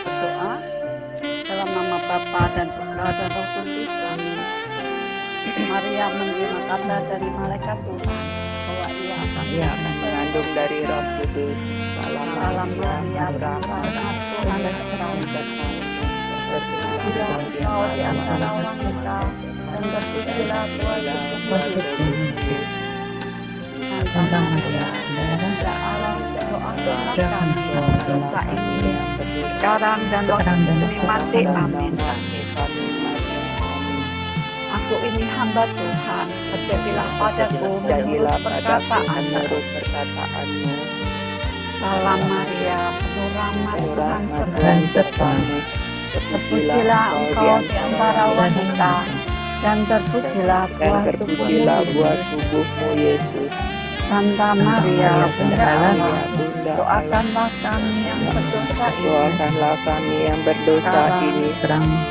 berdoa dalam nama Bapa dan Putra dan Roh Kudus. Amin. Maria menerima kabar dari malaikat Tuhan bahwa ia akan mengandung dari Roh Kudus. Salam Maria, berkat Tuhan dan berkah engkau di antara wanita dan terpujilah buah Yesus. Santa Maria, Bunda Allah, doakanlah kami dosa ini sekarang dan waktu kami mati. Amin. Aku ini hamba Tuhan, terjadilah padaku menurut perkataanmu. Salam Maria, penuh rahmat Tuhan sertamu. Terpujilah engkau di antara wanita, dan terpujilah buah tubuhmu Yesus. Santa Maria, Bunda Allah, doakanlah kami yang berdosa ini,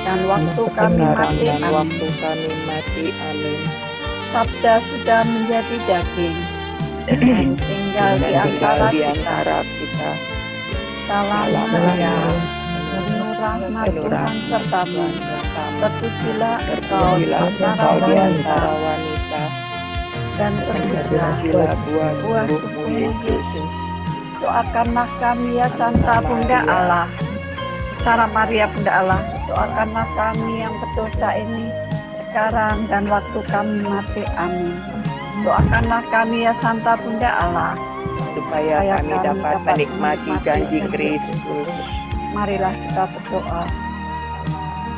dan waktu kami mati. Amin. Sabda sudah menjadi daging dan tinggal di antara kita. Salam Maria, penuh rahmat Tuhan sertamu. Terpujilah engkau di antara wanita, dan terpujilah buah tubuhmu Yesus. Doakanlah kami ya Santa Bunda Allah, Santa Maria Bunda Allah, doakanlah kami yang berdosa ini sekarang dan waktu kami mati. Amin. Doakanlah kami ya Santa Bunda Allah, supaya kami dapat menikmati janji Kristus. Marilah kita berdoa.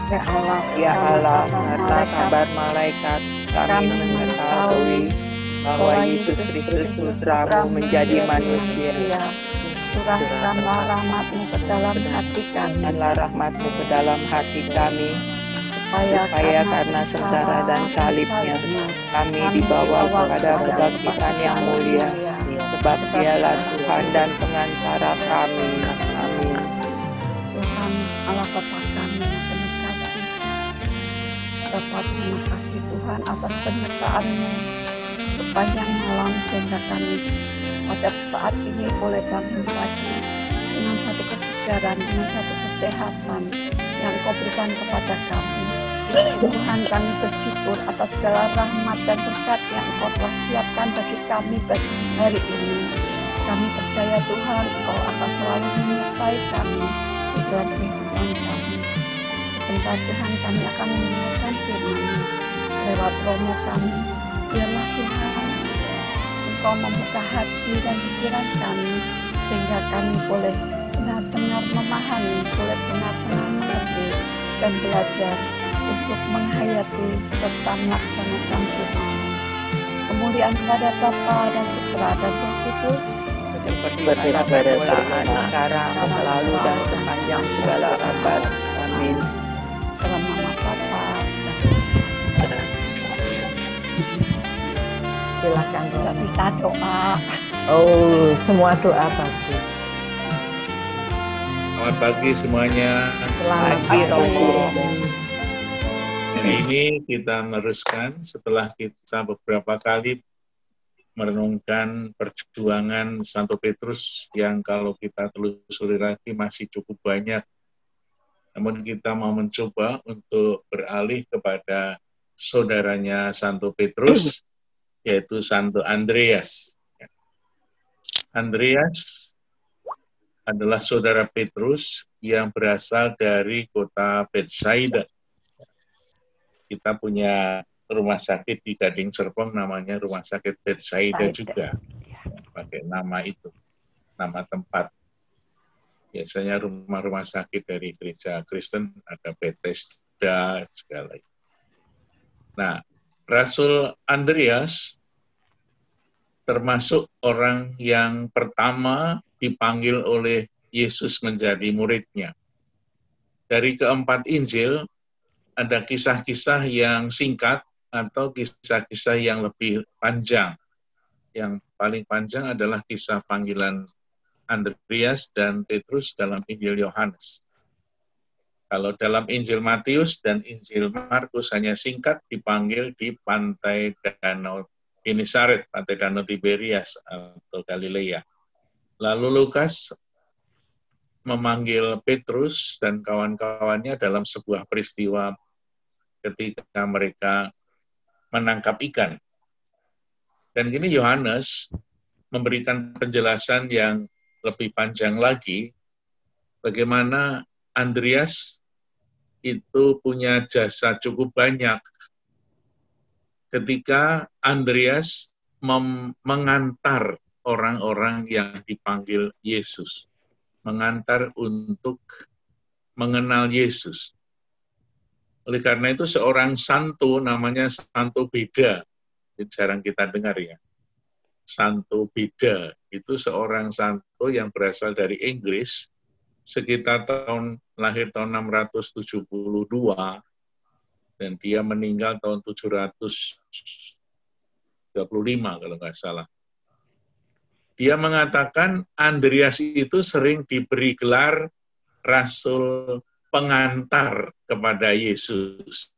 Ya Allah, karena kabar malaikat kami mengetahui bahwa Yesus Kristus Putramu menjadi manusia. Curahkanlah rahmat-Mu ke dalam hati kami, supaya karena sengsara dan salibnya kami dibawa kepada kebangkitan yang mulia, sebab Dialah Tuhan dan pengantara kami. Amin. Tuhan Allah Bapa kami yang penuh kasih, dapat terima kasih Tuhan atas penyertaan-Mu sepanjang malam, sehingga kami pada saat ini boleh bangun pagi dengan satu kesegaran, dengan satu kesehatan yang Kau berikan kepada kami. Tuhan, kami bersyukur atas segala rahmat dan berkat yang Kau telah siapkan bagi kami pada hari ini. Kami percaya Tuhan, Kau akan selalu menyertai kami di dalam kehidupan kami. Sebentar Tuhan, kami akan mendengarkan firman-Mu lewat romo kami. Biarlah Tuhan, Engkau membuka hati dan pikiran kami, sehingga kami boleh benar-benar memahami, boleh benar-benar mengerti dan belajar untuk menghayati serta melaksanakan firman-Mu. Kemuliaan kepada Bapa dan Putra dan Roh Kudus, seperti pada permulaan, sekarang, selalu dan sepanjang segala abad. Amin. Dalam nama Bapa. Silakan kita doa. Oh, semua doa bagus. Selamat pagi semuanya. Selamat pagi. Hari ini kita meneruskan setelah kita beberapa kali merenungkan perjuangan Santo Petrus yang kalau kita telusuri lagi masih cukup banyak. Namun kita mau mencoba untuk beralih kepada saudaranya Santo Petrus, yaitu Santo Andreas. Andreas adalah saudara Petrus yang berasal dari kota Betsaida. Kita punya rumah sakit di Gading Serpong namanya Rumah Sakit Betsaida juga. Pakai nama itu, nama tempat. Biasanya rumah-rumah sakit dari gereja Kristen ada Bethesda, segala itu. Nah, Rasul Andreas termasuk orang yang pertama dipanggil oleh Yesus menjadi muridnya. Dari keempat Injil, ada kisah-kisah yang singkat atau kisah-kisah yang lebih panjang. Yang paling panjang adalah kisah panggilan Andreas dan Petrus dalam Injil Yohanes. Kalau dalam Injil Matius dan Injil Markus hanya singkat dipanggil di pantai Danau Genesaret, pantai Danau Tiberias atau Galilea. Lalu Lukas memanggil Petrus dan kawan-kawannya dalam sebuah peristiwa ketika mereka menangkap ikan. Dan kini Yohanes memberikan penjelasan yang lebih panjang lagi, bagaimana Andreas itu punya jasa cukup banyak ketika Andreas mengantar orang-orang yang dipanggil Yesus, mengantar untuk mengenal Yesus. Oleh karena itu seorang santo namanya Santo Beda, jarang kita dengar ya. Santo Beda itu seorang santo yang berasal dari Inggris, sekitar lahir tahun 672, dan dia meninggal tahun 735 kalau nggak salah. Dia mengatakan Andreas itu sering diberi gelar Rasul pengantar kepada Yesus.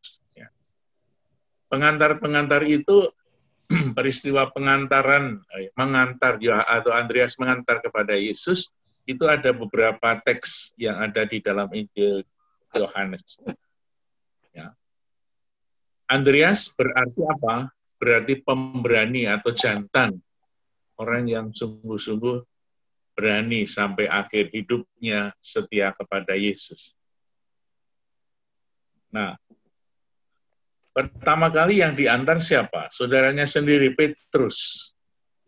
Pengantar-pengantar itu peristiwa pengantaran, mengantar atau Andreas mengantar kepada Yesus, itu ada beberapa teks yang ada di dalam Injil Yohanes. Ya. Andreas berarti apa? Berarti pemberani atau jantan. Orang yang sungguh-sungguh berani sampai akhir hidupnya setia kepada Yesus. Nah, pertama kali yang diantar siapa? Saudaranya sendiri, Petrus.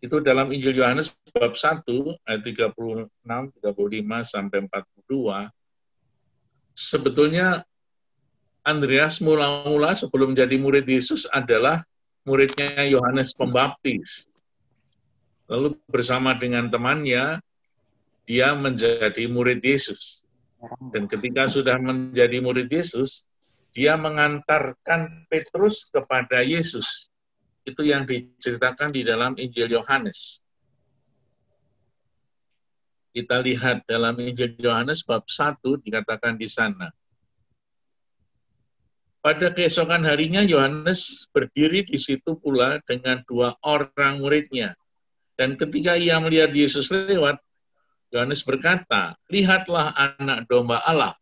Itu dalam Injil Yohanes bab 1, ayat 36, 35, sampai 42. Sebetulnya Andreas mula-mula sebelum menjadi murid Yesus adalah muridnya Yohanes Pembaptis. Lalu bersama dengan temannya, dia menjadi murid Yesus. Dan ketika sudah menjadi murid Yesus, dia mengantarkan Petrus kepada Yesus. Itu yang diceritakan di dalam Injil Yohanes. Kita lihat dalam Injil Yohanes bab 1 dikatakan di sana. Pada keesokan harinya Yohanes berdiri di situ pula dengan 2 orang muridnya. Dan ketika ia melihat Yesus lewat, Yohanes berkata, "Lihatlah anak domba Allah."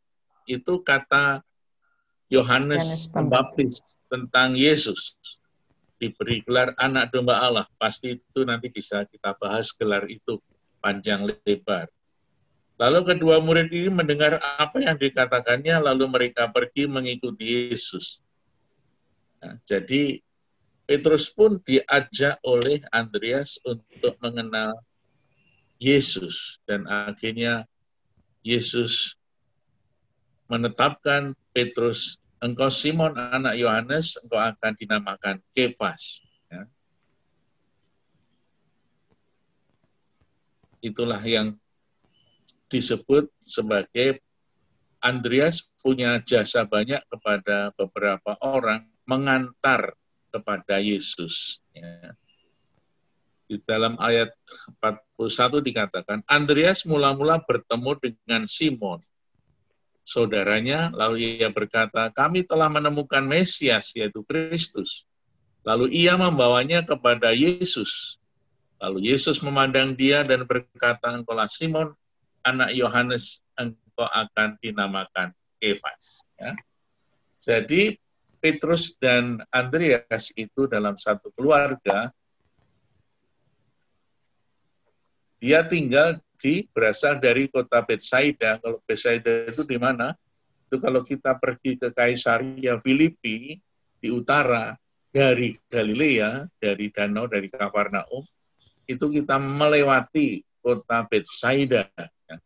Itu kata Yohanes Pembaptis tentang Yesus. Diberi gelar anak domba Allah. Pasti itu nanti bisa kita bahas gelar itu panjang lebar. Lalu kedua murid ini mendengar apa yang dikatakannya, lalu mereka pergi mengikuti Yesus. Nah, jadi Petrus pun diajak oleh Andreas untuk mengenal Yesus. Dan akhirnya Yesus menetapkan Petrus, "Engkau Simon anak Yohanes, engkau akan dinamakan Kefas." Ya. Itulah yang disebut sebagai Andreas punya jasa banyak kepada beberapa orang mengantar kepada Yesus. Ya. Di dalam ayat 41 dikatakan, Andreas mula-mula bertemu dengan Simon, saudaranya, lalu ia berkata, "Kami telah menemukan Mesias, yaitu Kristus." Lalu ia membawanya kepada Yesus. Lalu Yesus memandang dia dan berkata, "Engkaulah Simon, anak Yohanes, engkau akan dinamakan Kefas." Ya. Jadi Petrus dan Andreas itu dalam satu keluarga. Dia tinggal berasal dari kota Betsaida. Kalau Betsaida itu di mana? Itu kalau kita pergi ke Kaisaria Filipi di utara dari Galilea, dari danau, dari Kafarnaum, itu kita melewati kota Betsaida. Ya.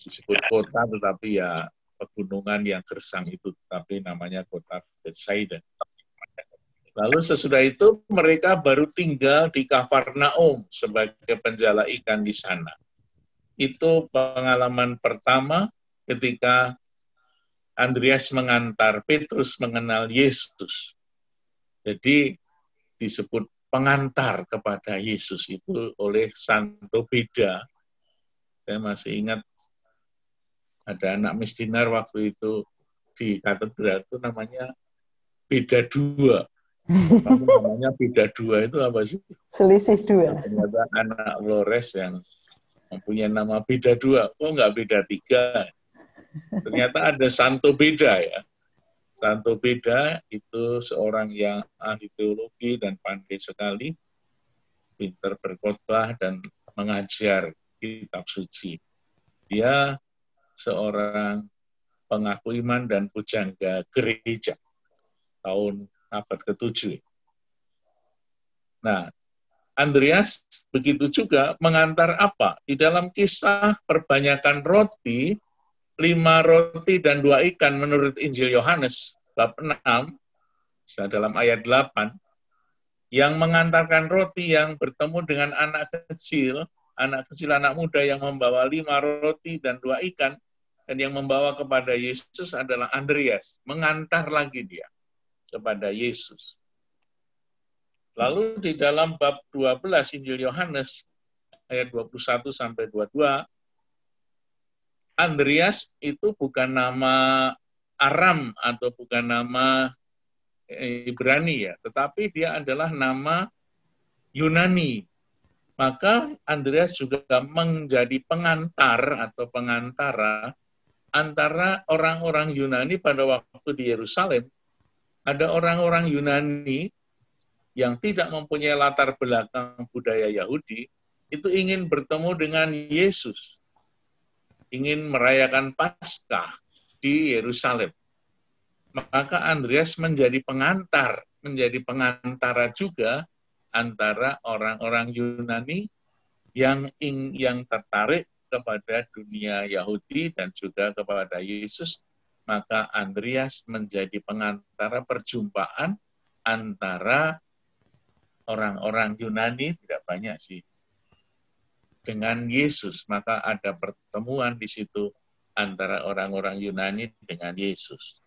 Disebut kota tetapi ya pegunungan yang gersang itu, tapi namanya kota Betsaida. Lalu sesudah itu mereka baru tinggal di Kafarnaum sebagai penjala ikan di sana. Itu pengalaman pertama ketika Andreas mengantar Petrus mengenal Yesus. Jadi disebut pengantar kepada Yesus itu oleh Santo Beda. Saya masih ingat ada anak misdinar waktu itu di katedral itu namanya Beda Dua. Namanya Beda Dua itu apa sih? Selisih 2. Ternyata anak Flores yang mempunyai nama beda 2, kok nggak beda 3? Ternyata ada Santo Beda ya. Santo Beda itu seorang yang ahli teologi dan pandai sekali, pintar berkhotbah dan mengajar kitab suci. Dia seorang pengaku iman dan pujangga gereja tahun abad ke-7. Nah, Andreas begitu juga mengantar apa? Di dalam kisah perbanyakan roti, 5 roti dan 2 ikan menurut Injil Yohanes, bab 6, dalam ayat 8, yang mengantarkan roti yang bertemu dengan anak kecil, anak muda yang membawa 5 roti dan 2 ikan, dan yang membawa kepada Yesus adalah Andreas, mengantar lagi dia kepada Yesus. Lalu di dalam bab 12 Injil Yohanes ayat 21 sampai 22, Andreas itu bukan nama Aram atau bukan nama Ibrani ya, tetapi dia adalah nama Yunani. Maka Andreas juga menjadi pengantar atau pengantara antara orang-orang Yunani pada waktu di Yerusalem. Ada orang-orang Yunani yang tidak mempunyai latar belakang budaya Yahudi, itu ingin bertemu dengan Yesus, ingin merayakan Paskah di Yerusalem. Maka Andreas menjadi pengantara juga antara orang-orang Yunani yang tertarik kepada dunia Yahudi dan juga kepada Yesus. Maka Andreas menjadi pengantara perjumpaan antara orang-orang Yunani, tidak banyak sih, dengan Yesus. Maka ada pertemuan di situ antara orang-orang Yunani dengan Yesus.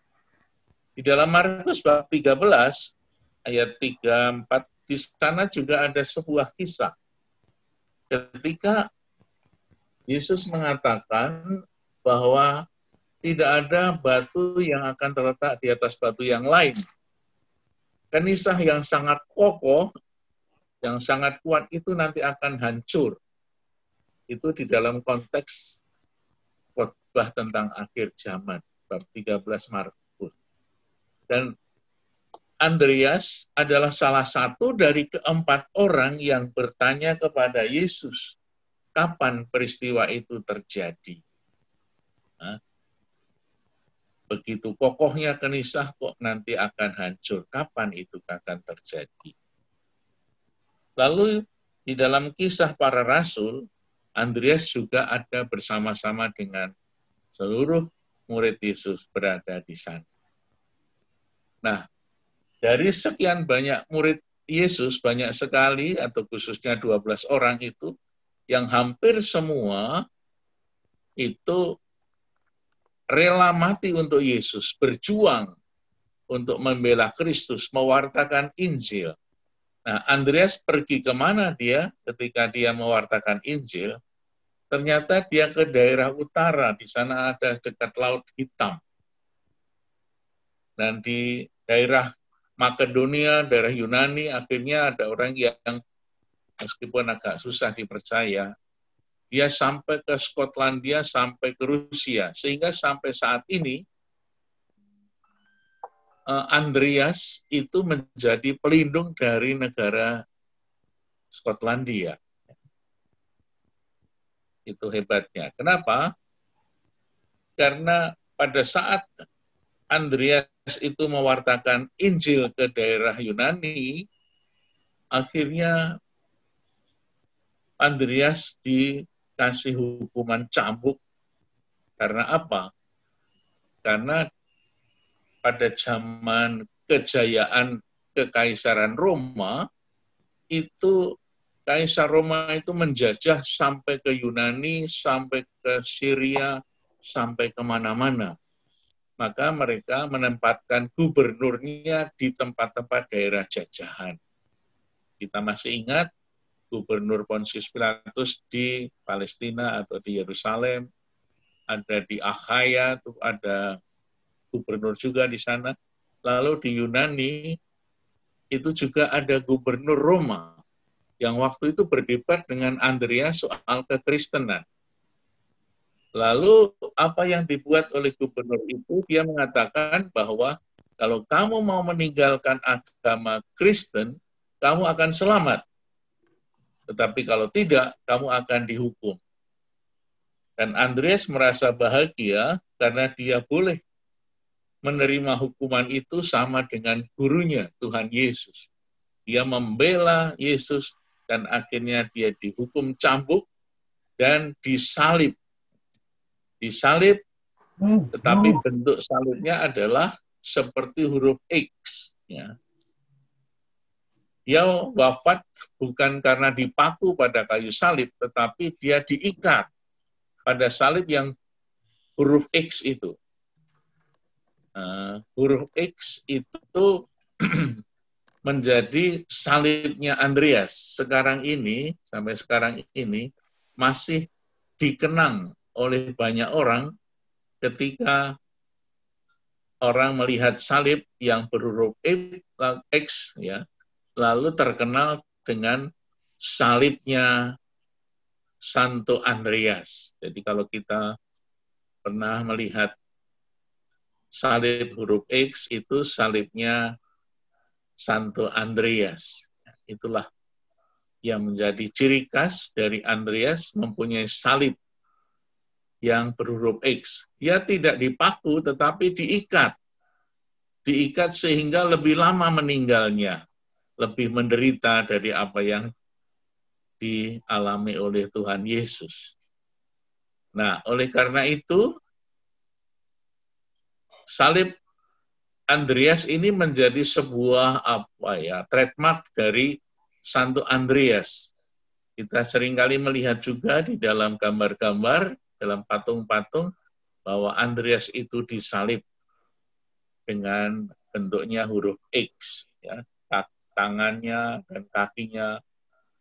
Di dalam Markus bab 13 ayat 3-4, di sana juga ada sebuah kisah. Ketika Yesus mengatakan bahwa tidak ada batu yang akan terletak di atas batu yang lain. Kenisah yang sangat kokoh, yang sangat kuat itu nanti akan hancur. Itu di dalam konteks khotbah tentang akhir zaman, bab 13 Markus. Dan Andreas adalah salah satu dari 4 orang yang bertanya kepada Yesus, kapan peristiwa itu terjadi? Nah, begitu kokohnya kenisah kok nanti akan hancur, kapan itu akan terjadi? Lalu di dalam kisah para rasul, Andreas juga ada bersama-sama dengan seluruh murid Yesus berada di sana. Nah, dari sekian banyak murid Yesus, banyak sekali, atau khususnya 12 orang itu, yang hampir semua itu rela mati untuk Yesus, berjuang untuk membela Kristus, mewartakan Injil. Nah, Andreas pergi kemana dia ketika dia mewartakan Injil? Ternyata dia ke daerah utara, di sana ada dekat Laut Hitam. Dan di daerah Makedonia, daerah Yunani, akhirnya ada orang yang meskipun agak susah dipercaya, dia sampai ke Skotlandia, sampai ke Rusia. Sehingga sampai saat ini, Andreas itu menjadi pelindung dari negara Skotlandia. Itu hebatnya. Kenapa? Karena pada saat Andreas itu mewartakan Injil ke daerah Yunani, akhirnya Andreas dikasih hukuman cambuk. Karena apa? Karena pada zaman kejayaan Kekaisaran Roma, itu Kaisar Roma itu menjajah sampai ke Yunani, sampai ke Syria, sampai kemana-mana. Maka mereka menempatkan gubernurnya di tempat-tempat daerah jajahan. Kita masih ingat Gubernur Pontius Pilatus di Palestina atau di Yerusalem, ada di Akhaya, ada gubernur juga di sana. Lalu di Yunani itu juga ada gubernur Roma. yang waktu itu berdebat dengan Andreas soal kekristenan. Lalu apa yang dibuat oleh gubernur itu, dia mengatakan bahwa kalau kamu mau meninggalkan agama Kristen, kamu akan selamat. Tetapi kalau tidak, kamu akan dihukum. Dan Andreas merasa bahagia karena dia boleh menerima hukuman itu sama dengan gurunya, Tuhan Yesus. Dia membela Yesus dan akhirnya dia dihukum cambuk dan disalib. Disalib, tetapi bentuk salibnya adalah seperti huruf X. Ya. Dia wafat bukan karena dipaku pada kayu salib, tetapi dia diikat pada salib yang huruf X itu. Huruf X itu menjadi salibnya Andreas. Sekarang ini, sampai sekarang ini, masih dikenang oleh banyak orang ketika orang melihat salib yang berhuruf X, ya, lalu terkenal dengan salibnya Santo Andreas. Jadi kalau kita pernah melihat salib huruf X, itu salibnya Santo Andreas. Itulah yang menjadi ciri khas dari Andreas, mempunyai salib yang berhuruf X. Dia tidak dipaku, tetapi diikat. Diikat sehingga lebih lama meninggalnya, lebih menderita dari apa yang dialami oleh Tuhan Yesus. Nah, oleh karena itu, salib Andreas ini menjadi sebuah trademark dari Santo Andreas. Kita seringkali melihat juga di dalam gambar-gambar, dalam patung-patung, bahwa Andreas itu disalib dengan bentuknya huruf X. Ya. Tangannya dan kakinya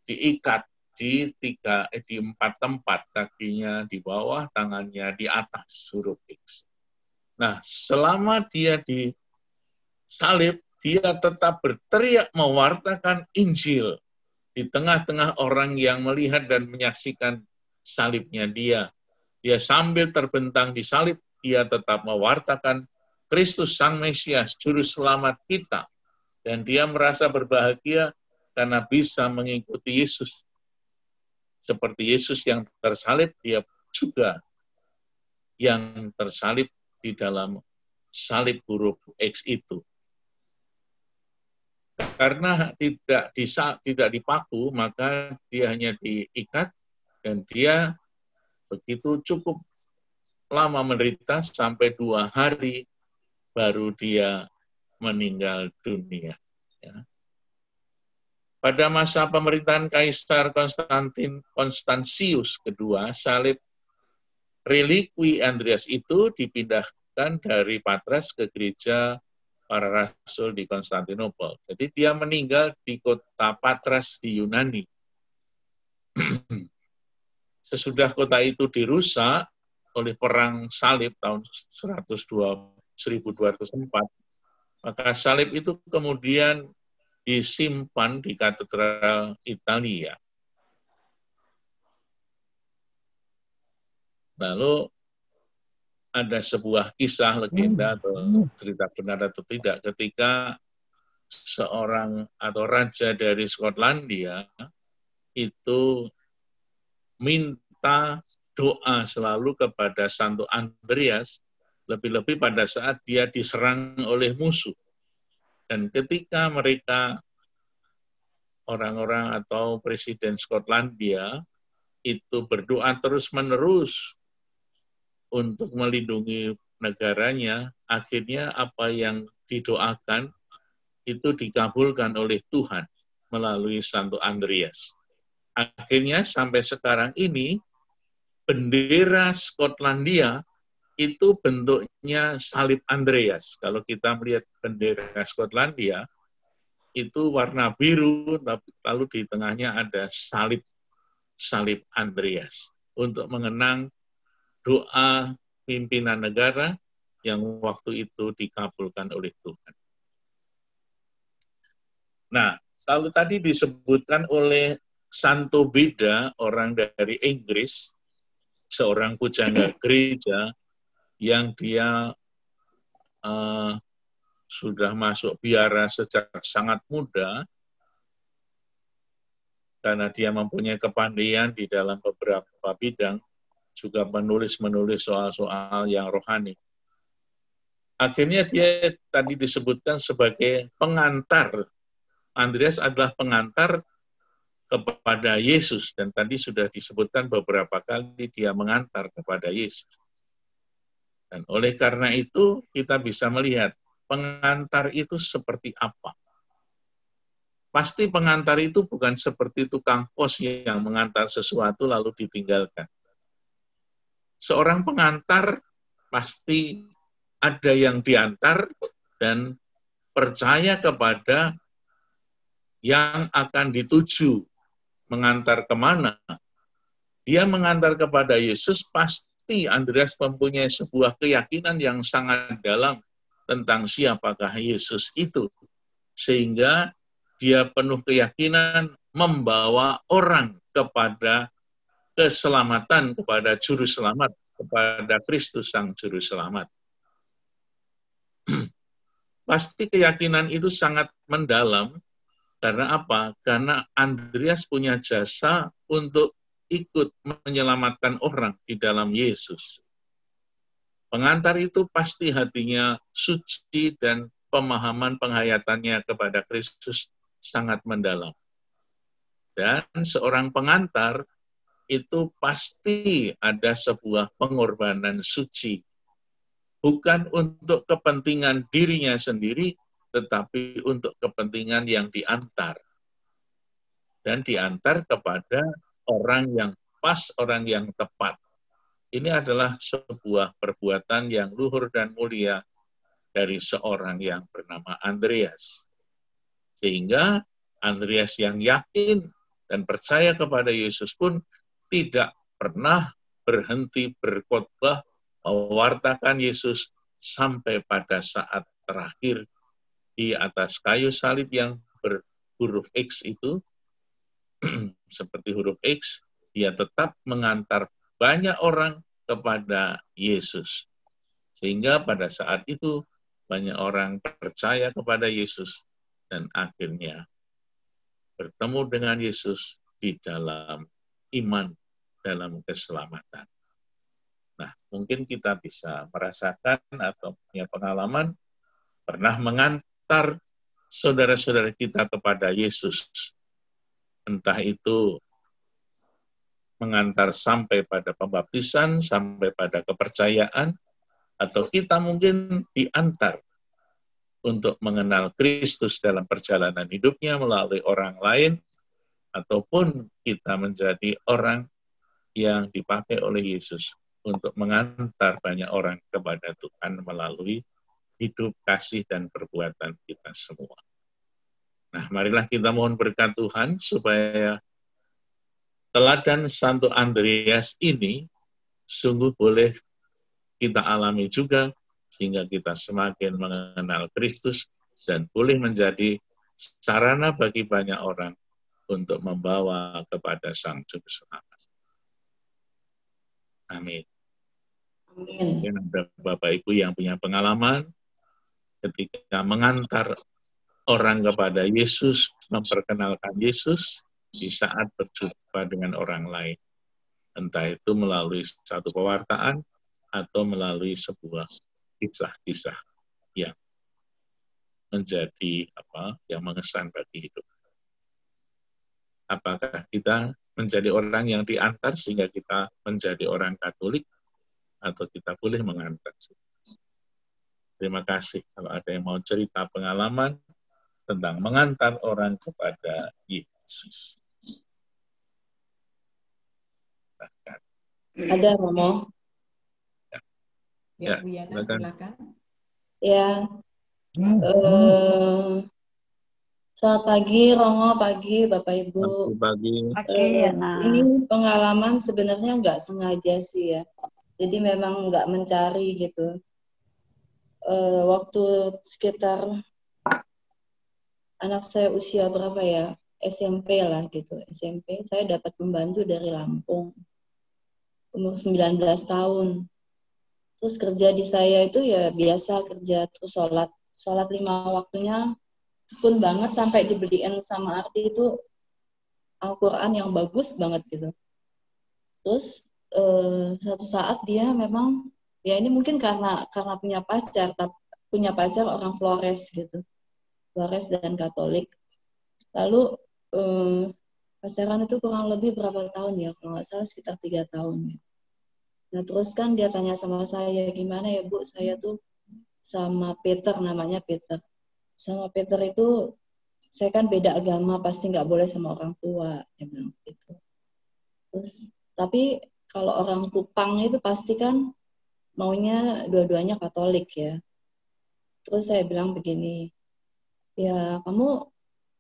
diikat di 4 tempat, kakinya di bawah, tangannya di atas, huruf X. Nah, selama dia disalib, dia tetap berteriak mewartakan Injil di tengah-tengah orang yang melihat dan menyaksikan salibnya dia. Dia sambil terbentang di salib, dia tetap mewartakan Kristus Sang Mesias, Juru Selamat kita. Dan dia merasa berbahagia karena bisa mengikuti Yesus. Seperti Yesus yang tersalib, dia juga yang tersalib di dalam salib huruf X itu. Karena tidak dipaku, maka dia hanya diikat, dan dia begitu cukup lama menderita, sampai 2 hari baru dia meninggal dunia. Ya. Pada masa pemerintahan Kaisar Konstansius II, salib relikwi Andreas itu dipindahkan dari Patras ke gereja para rasul di Konstantinopel. Jadi dia meninggal di kota Patras di Yunani. Sesudah kota itu dirusak oleh perang salib tahun 1204, maka salib itu kemudian disimpan di Katedral Italia. Lalu ada sebuah kisah legenda atau cerita benar atau tidak, ketika seorang atau raja dari Skotlandia itu minta doa selalu kepada Santo Andreas, lebih-lebih pada saat dia diserang oleh musuh. Dan ketika mereka, orang-orang atau presiden Skotlandia, itu berdoa terus-menerus untuk melindungi negaranya, akhirnya apa yang didoakan itu dikabulkan oleh Tuhan melalui Santo Andreas. Akhirnya sampai sekarang ini, bendera Skotlandia itu bentuknya salib Andreas. Kalau kita melihat bendera Skotlandia, itu warna biru, lalu di tengahnya ada salib Andreas, untuk mengenang doa pimpinan negara yang waktu itu dikabulkan oleh Tuhan. Nah, kalau tadi disebutkan oleh Santo Beda, orang dari Inggris, seorang pujangga gereja yang dia sudah masuk biara sejak sangat muda, karena dia mempunyai kepandaian di dalam beberapa bidang, juga menulis soal-soal yang rohani. Akhirnya dia tadi disebutkan sebagai pengantar. Andreas adalah pengantar kepada Yesus, dan tadi sudah disebutkan beberapa kali dia mengantar kepada Yesus. Dan oleh karena itu kita bisa melihat pengantar itu seperti apa. Pasti pengantar itu bukan seperti tukang pos yang mengantar sesuatu lalu ditinggalkan. Seorang pengantar pasti ada yang diantar dan percaya kepada yang akan dituju. Mengantar kemana? Dia mengantar kepada Yesus, pasti Andreas mempunyai sebuah keyakinan yang sangat dalam tentang siapakah Yesus itu. Sehingga dia penuh keyakinan membawa orang kepada keselamatan, kepada Juru Selamat, kepada Kristus Sang Juru Selamat. Pasti keyakinan itu sangat mendalam. Karena apa? Karena Andreas punya jasa untuk ikut menyelamatkan orang di dalam Yesus. Pengantar itu pasti hatinya suci dan pemahaman penghayatannya kepada Kristus sangat mendalam. Dan seorang pengantar itu pasti ada sebuah pengorbanan suci. Bukan untuk kepentingan dirinya sendiri, tetapi untuk kepentingan yang diantar. Dan diantar kepada orang yang pas, orang yang tepat. Ini adalah sebuah perbuatan yang luhur dan mulia dari seorang yang bernama Andreas. Sehingga Andreas yang yakin dan percaya kepada Yesus pun tidak pernah berhenti berkhotbah, mewartakan Yesus sampai pada saat terakhir di atas kayu salib yang berhuruf X itu, seperti huruf X, dia tetap mengantar banyak orang kepada Yesus. Sehingga pada saat itu banyak orang percaya kepada Yesus dan akhirnya bertemu dengan Yesus di dalam iman, dalam keselamatan. Nah, mungkin kita bisa merasakan atau punya pengalaman pernah mengantar saudara-saudara kita kepada Yesus. Entah itu mengantar sampai pada pembaptisan, sampai pada kepercayaan, atau kita mungkin diantar untuk mengenal Kristus dalam perjalanan hidupnya melalui orang lain, ataupun kita menjadi orang yang dipakai oleh Yesus untuk mengantar banyak orang kepada Tuhan melalui hidup, kasih, dan perbuatan kita semua. Nah, marilah kita mohon berkat Tuhan supaya teladan Santo Andreas ini sungguh boleh kita alami juga, sehingga kita semakin mengenal Kristus dan boleh menjadi sarana bagi banyak orang untuk membawa kepada Sang Juru Selamat. Amin. Amin. Mungkin ada Bapak Ibu yang punya pengalaman ketika mengantar orang kepada Yesus, memperkenalkan Yesus di saat berjumpa dengan orang lain. Entah itu melalui satu pewartaan atau melalui sebuah kisah-kisah yang menjadi yang mengesan bagi hidup. Apakah kita menjadi orang yang diantar sehingga kita menjadi orang Katolik, atau kita boleh mengantar? Terima kasih. Kalau ada yang mau cerita pengalaman tentang mengantar orang kepada Yesus. Ada, Romo? Ya, Bu Yana, silakan. Ya. Selamat pagi, Romo. Pagi, Bapak Ibu. Pagi. Ini pengalaman sebenarnya nggak sengaja sih ya. Jadi memang nggak mencari gitu. Waktu sekitar anak saya usia berapa ya? SMP lah gitu. SMP saya dapat pembantu dari Lampung. Umur 19 tahun. Terus kerja di saya itu ya biasa kerja, terus sholat 5 waktunya pun banget, sampai dibeliin sama Ardi itu Al-Quran yang bagus banget gitu. Terus satu saat dia memang, ya ini mungkin karena punya pacar orang Flores gitu, Flores dan Katolik. Lalu pacaran itu kurang lebih berapa tahun ya, kalau nggak salah sekitar 3 tahun gitu. Nah terus kan dia tanya sama saya, gimana ya Bu, saya tuh sama Peter, namanya Peter. Sama Peter itu, saya kan beda agama, pasti nggak boleh sama orang tua, dia bilang gitu. Terus, tapi kalau orang Kupang itu pasti kan maunya dua-duanya Katolik ya. Terus saya bilang begini, ya kamu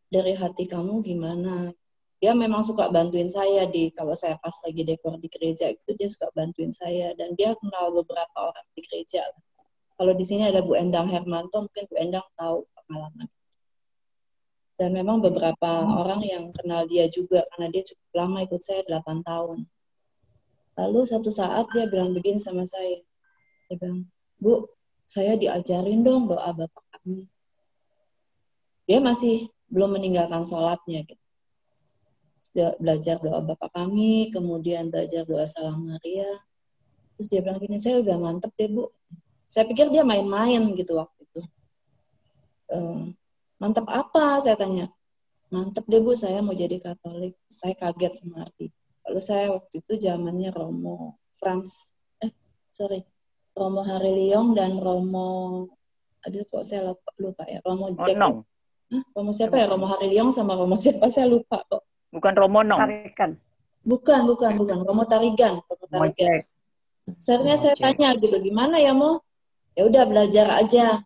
dari hati kamu gimana? Dia memang suka bantuin saya kalau saya pas lagi dekor di gereja itu, dia suka bantuin saya, dan dia kenal beberapa orang di gereja. Kalau di sini ada Bu Endang Hermanto, mungkin Bu Endang tahu pengalaman. Dan memang beberapa orang yang kenal dia juga, karena dia cukup lama ikut saya 8 tahun. Lalu satu saat dia bilang begini sama saya, dia bilang, Bu, saya diajarin dong doa Bapak kami. Dia masih belum meninggalkan sholatnya gitu. Dia belajar doa Bapa Kami, kemudian belajar doa Salam Maria. Terus dia bilang gini, saya udah mantep deh Bu. Saya pikir dia main-main gitu waktu itu. Mantep apa? Saya tanya. Mantep deh Bu, saya mau jadi Katolik. Saya kaget sama Ardi. Lalu saya waktu itu zamannya Romo Hariliong dan Romo, aduh kok saya lupa ya, Romo Jack. Romo siapa ya? Romo Hariliong sama Romo siapa? Saya lupa kok. Bukan Romo Nong. Tarikan. Bukan. Romo Tarigan. Sebenarnya saya tanya gitu, gimana ya Mo? Ya udah belajar aja.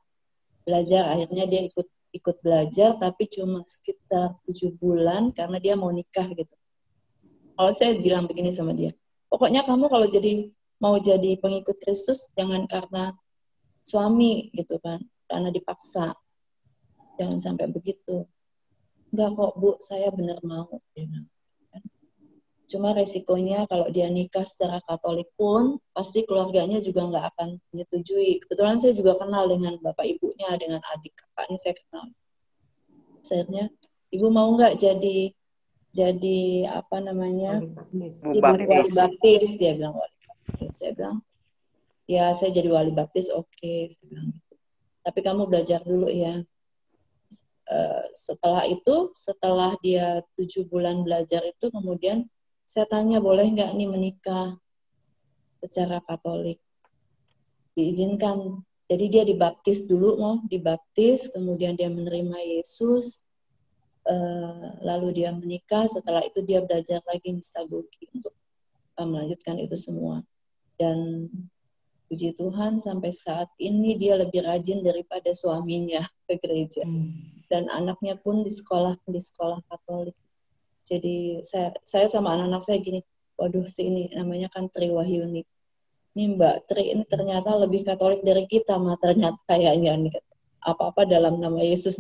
Akhirnya dia ikut belajar, tapi cuma sekitar 7 bulan karena dia mau nikah gitu. Kalau saya bilang begini sama dia, pokoknya kamu kalau mau jadi pengikut Kristus jangan karena suami gitu kan, karena dipaksa. Jangan sampai begitu. Enggak kok Bu, saya benar mau. Cuma resikonya kalau dia nikah secara Katolik pun, pasti keluarganya juga nggak akan menyetujui. Kebetulan saya juga kenal dengan bapak ibunya, dengan adik kakaknya saya kenal. Akhirnya, Ibu mau nggak jadi apa namanya? Ibu wali baptis, dia bilang wali baptis. Saya bilang, ya saya jadi wali baptis, oke. Saya bilang gitu. Tapi kamu belajar dulu ya. Setelah dia 7 bulan belajar itu, kemudian saya tanya boleh nggak nih menikah secara Katolik. Diizinkan. Jadi dia dibaptis dulu, dibaptis, kemudian dia menerima Yesus, lalu dia menikah. Setelah itu dia belajar lagi mistagogi untuk melanjutkan itu semua. Dan puji Tuhan sampai saat ini dia lebih rajin daripada suaminya ke gereja. Dan anaknya pun di sekolah Katolik. Jadi saya sama anak-anak saya gini, waduh ini namanya kan Tri Wahyuni. Ini Mbak Tri ini ternyata lebih Katolik dari kita, ternyata kayaknya nih. Apa-apa dalam nama Yesus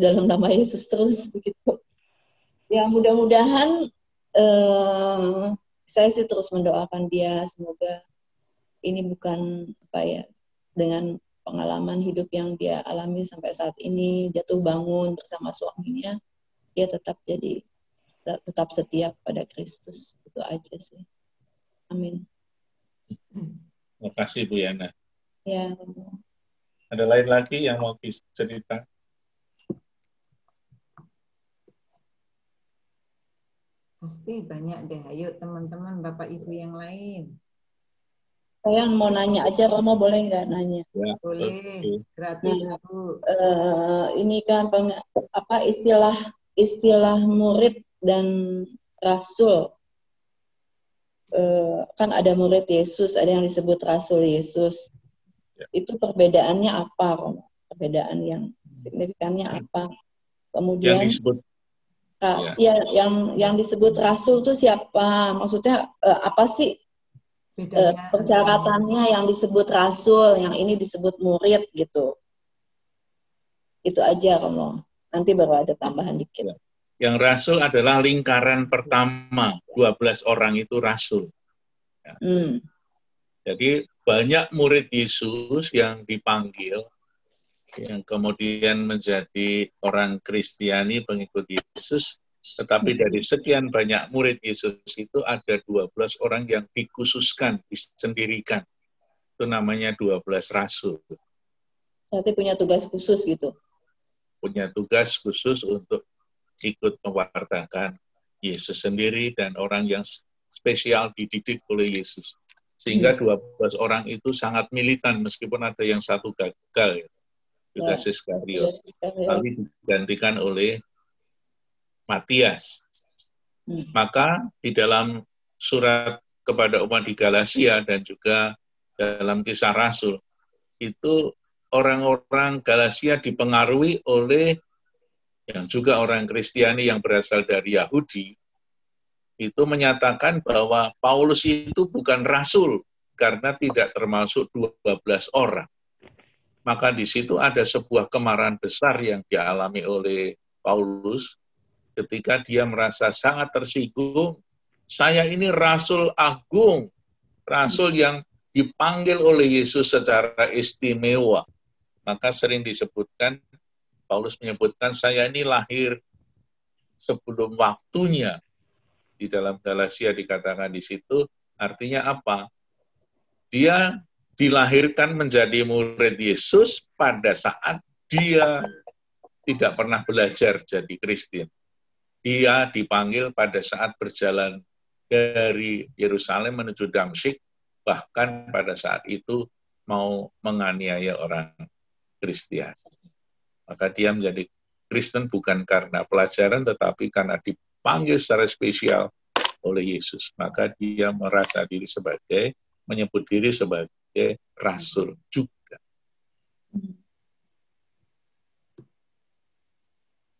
terus begitu. Ya mudah-mudahan saya sih terus mendoakan dia, semoga ini bukan dengan pengalaman hidup yang dia alami sampai saat ini, jatuh bangun bersama suaminya, dia tetap setia kepada Kristus. Itu aja sih. Amin. Terima kasih Bu Yana. Ya. Ada lain lagi yang mau cerita? Pasti banyak deh. Ayo teman-teman, Bapak Ibu yang lain. Saya mau nanya aja, Romo boleh nggak nanya? Ya, boleh, gratis Bu. Ini kan istilah murid dan rasul. Kan ada murid Yesus, ada yang disebut rasul Yesus. Ya. Itu perbedaannya apa, Romo? Perbedaan yang signifikannya apa? Kemudian yang disebut rasul itu siapa? Maksudnya apa sih? Persyaratannya yang disebut rasul, yang ini disebut murid gitu. Itu aja Romo. Nanti baru ada tambahan dikit. Yang rasul adalah lingkaran pertama, 12 orang itu rasul. Ya. Jadi banyak murid Yesus yang dipanggil, yang kemudian menjadi orang Kristiani pengikut Yesus, tetapi dari sekian banyak murid Yesus itu ada 12 orang yang dikhususkan, disendirikan. Itu namanya 12 rasul. Berarti punya tugas khusus gitu? Punya tugas khusus untuk ikut mewartakan Yesus sendiri dan orang yang spesial dididik oleh Yesus. Sehingga 12 orang itu sangat militan meskipun ada yang satu gagal, Yudas Iskariot. Lalu digantikan oleh Matias. Maka di dalam surat kepada umat di Galatia dan juga dalam Kisah Rasul, itu orang-orang Galatia dipengaruhi oleh yang juga orang Kristiani yang berasal dari Yahudi, itu menyatakan bahwa Paulus itu bukan rasul karena tidak termasuk 12 orang. Maka di situ ada sebuah kemarahan besar yang dialami oleh Paulus ketika dia merasa sangat tersinggung. Saya ini rasul agung, rasul yang dipanggil oleh Yesus secara istimewa. Maka sering disebutkan, Paulus menyebutkan, saya ini lahir sebelum waktunya. Di dalam Galatia dikatakan di situ, artinya apa? Dia dilahirkan menjadi murid Yesus pada saat dia tidak pernah belajar jadi Kristen. Dia dipanggil pada saat berjalan dari Yerusalem menuju Damsyik, bahkan pada saat itu mau menganiaya orang Kristen. Maka dia menjadi Kristen bukan karena pelajaran, tetapi karena dipanggil secara spesial oleh Yesus. Maka dia merasa diri sebagai, menyebut diri sebagai rasul juga.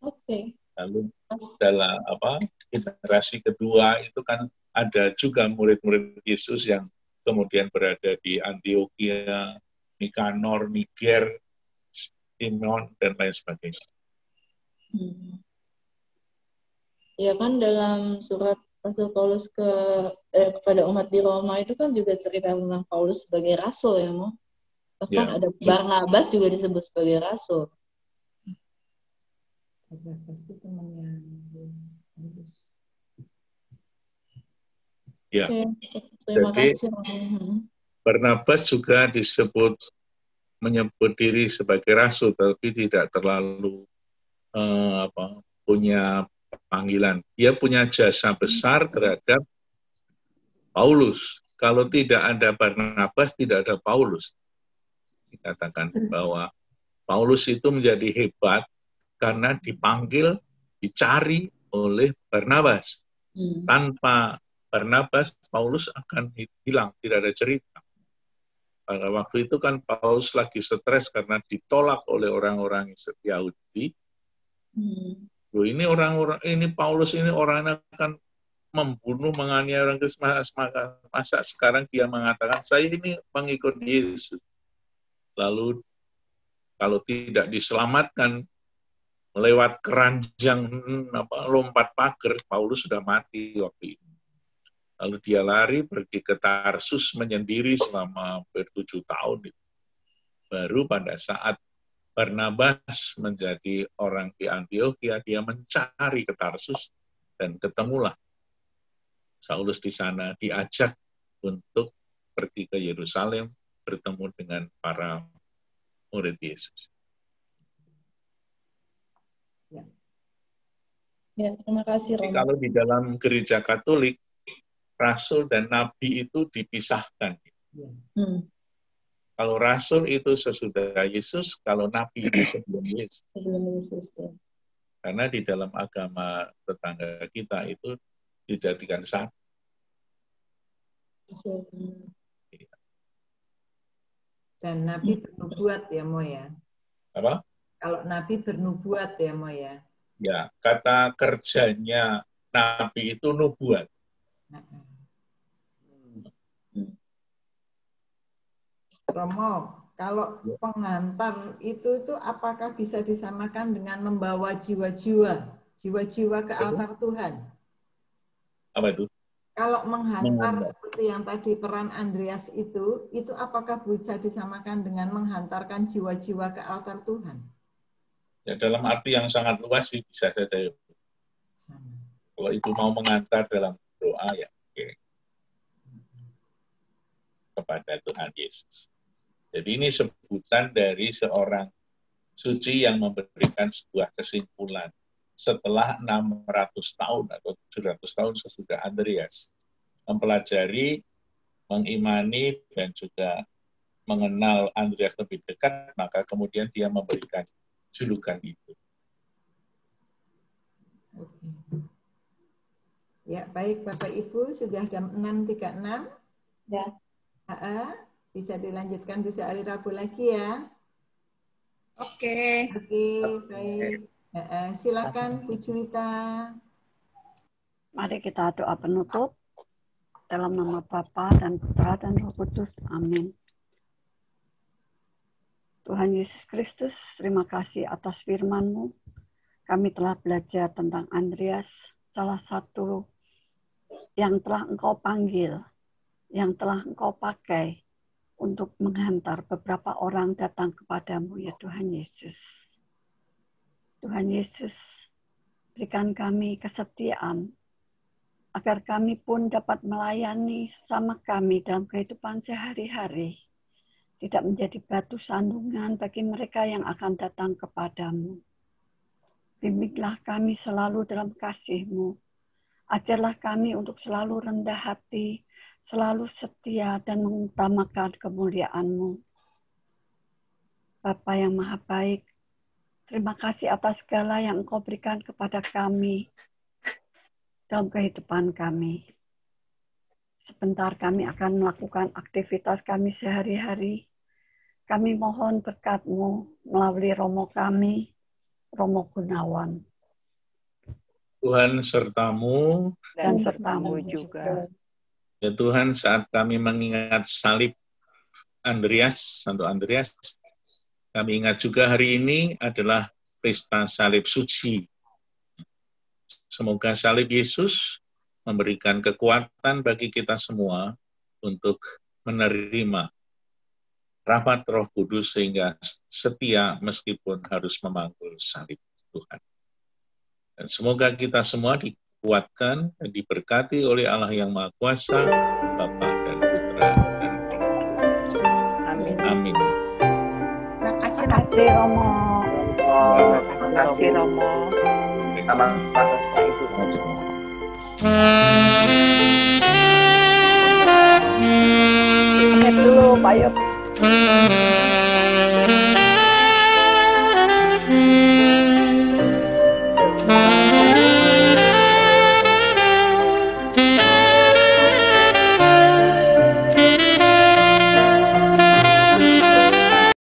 Oke. Lalu dalam generasi kedua itu kan ada juga murid-murid Yesus yang kemudian berada di Antioquia, Nikanor, Niger, Timon, dan lain sebagainya. Ya kan dalam surat Rasul Paulus kepada umat di Roma itu kan juga cerita tentang Paulus sebagai rasul ya, Mo. Bahkan ada Barnabas juga disebut sebagai rasul. Ya. Terima kasih. Barnabas juga disebut menyebut diri sebagai rasul, tapi tidak terlalu punya panggilan. Dia punya jasa besar terhadap Paulus. Kalau tidak ada Barnabas, tidak ada Paulus. Dikatakan bahwa Paulus itu menjadi hebat karena dipanggil, dicari oleh Barnabas. Tanpa Barnabas, Paulus akan hilang, tidak ada cerita. Pada waktu itu kan Paulus lagi stres karena ditolak oleh orang-orang Yahudi. Loh, ini Paulus ini orang akan membunuh, menganiaya orang Kristen. Masa sekarang dia mengatakan saya ini pengikut Yesus. Lalu kalau tidak diselamatkan lewat keranjang lompat pagar, Paulus sudah mati waktu itu. Lalu dia lari pergi ke Tarsus menyendiri selama 7 tahun. Baru pada saat Barnabas menjadi orang di Antioquia, dia mencari ke Tarsus dan ketemulah Saulus di sana, diajak untuk pergi ke Yerusalem bertemu dengan para murid Yesus. Ya, terima kasih, Romo. Kalau di dalam gereja Katolik, rasul dan nabi itu dipisahkan. Kalau rasul itu sesudah Yesus, kalau nabi itu sebelum Yesus. Sebelum Yesus, ya. Karena di dalam agama tetangga kita itu dijadikan satu. Dan nabi bernubuat ya, Mo ya? Apa? Kalau nabi bernubuat ya, Mo ya? Ya, kata kerjanya nabi itu nubuat. Romo, kalau pengantar itu apakah bisa disamakan dengan membawa jiwa-jiwa jiwa-jiwa ke altar Tuhan. Apa itu? Kalau menghantar seperti yang tadi peran Andreas itu apakah bisa disamakan dengan menghantarkan jiwa-jiwa ke altar Tuhan? Ya, dalam arti yang sangat luas sih bisa saja. Kalau itu mau mengantar dalam doa ya, oke. Kepada Tuhan Yesus. Jadi ini sebutan dari seorang suci yang memberikan sebuah kesimpulan setelah 600 tahun atau 700 tahun sesudah Andreas mempelajari, mengimani, dan juga mengenal Andreas lebih dekat, maka kemudian dia memberikan julukan itu. Ya, baik Bapak Ibu, sudah jam 6.36. Ya. Bisa dilanjutkan bisa hari Rabu lagi ya. Oke. Oke, baik. Silakan Bu Juwita. Mari kita doa penutup dalam nama Bapa dan Putra dan Roh Kudus. Amin. Tuhan Yesus Kristus, terima kasih atas firman-Mu. Kami telah belajar tentang Andreas, salah satu yang telah Engkau panggil, yang telah Engkau pakai untuk menghantar beberapa orang datang kepadamu, ya Tuhan Yesus. Tuhan Yesus, berikan kami kesetiaan, agar kami pun dapat melayani sama kami dalam kehidupan sehari-hari, tidak menjadi batu sandungan bagi mereka yang akan datang kepadamu. Bimbinglah kami selalu dalam kasih-Mu, ajarlah kami untuk selalu rendah hati, selalu setia dan mengutamakan kemuliaan-Mu. Bapa yang Maha Baik, terima kasih atas segala yang Engkau berikan kepada kami dalam kehidupan kami. Sebentar kami akan melakukan aktivitas kami sehari-hari. Kami mohon berkat-Mu melalui Romo kami, Romo Gunawan. Tuhan sertamu dan sertamu juga. Ya Tuhan, saat kami mengingat salib Andreas, Santo Andreas, kami ingat juga hari ini adalah pesta salib suci. Semoga salib Yesus memberikan kekuatan bagi kita semua untuk menerima rahmat Roh Kudus sehingga setia meskipun harus memanggul salib Tuhan. Dan semoga kita semua dikuatkan dan diberkati oleh Allah yang Maha Kuasa, Bapa dan Putra dan Roh Kudus. Amin. Amin. Terima kasih Romo. Terima kasih Romo. Sama Pak Ibu. Dulu, Pak Yop.